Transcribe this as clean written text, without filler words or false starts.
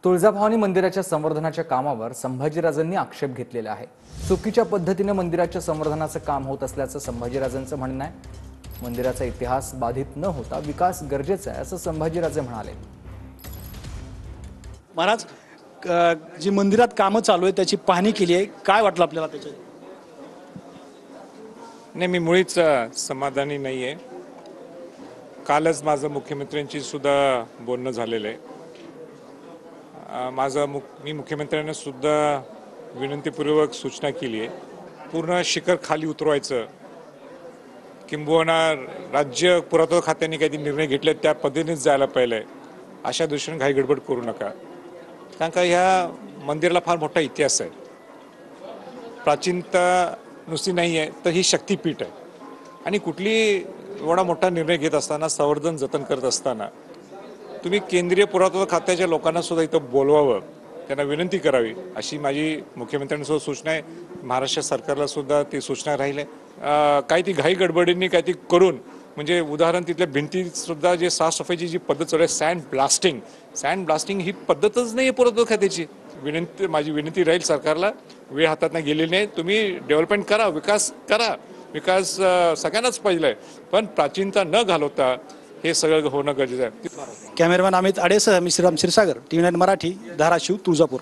तुळजाभवानी मंदिराच्या संवर्धनाच्या कामावर संभाजीराजांनी आक्षेप घेतलेला आहे। चुकीच्या पद्धतीने मंदिराच्या संवर्धनाचं काम होत असल्याचं संभाजीराजांचं म्हणणं आहे। मंदिराचा इतिहास बाधित न होता विकास गरजेचा आहे असं संभाजीराजे म्हणाले। महाराज, जी मंदिरात कामं चालू आहे त्याची पाहणी केली आहे, काय वाटलं आपल्याला त्याच्यात? नाही, मी मुळीच समाधानी नाही आहे। कालच माझं मुख्यमंत्र्यांची सुद्धा बोलणं झालेलं आहे। मी मुख्यमंत्र्यांना सुद्धा विनंतीपूर्वक सूचना केली आहे। पूर्ण शिखर खाली उतरवायचं, किंबहुना राज्य पुरातत्व खात्याने काही निर्णय घेतले त्या पद्धतीनेच जायला पाहिजे। अशा दृष्टीने घाई गडबड करू नका, कारण का ह्या मंदिराला फार मोठा इतिहास आहे। प्राचीनता नुसती नाही आहे तर ही शक्तीपीठ आहे, आणि कुठली एवढा मोठा निर्णय घेत असताना, संवर्धन जतन करत असताना तुम्ही केंद्रीय पुरातत्व खात्याच्या लोकांना सुद्धा इथं बोलवावं, त्यांना विनंती करावी, अशी माझी मुख्यमंत्र्यांसोबत सूचना आहे। महाराष्ट्र सरकारला सुद्धा ती सूचना राहील आहे। काही ती घाई गडबडींनी काही ती करून, म्हणजे उदाहरण तिथल्या भिंती सुद्धा जे साफसफाईची जी पद्धत चालू आहे, सँड ब्लास्टिंग ही पद्धतच नाही आहे पुरातत्व खात्याची। माझी विनंती राहील सरकारला, वेळ हातातनं गेलेली नाही, तुम्ही डेव्हलपमेंट करा, विकास करा। विकास सगळ्यांनाच पाहिजे आहे, पण प्राचीनता न घालवता हे सगळं होणं गरजेचं आहे। कॅमेरामॅन अमित आडेसह मी श्रीराम क्षीरसागर, TV9 मराठी, धाराशिव, तुळजापूर।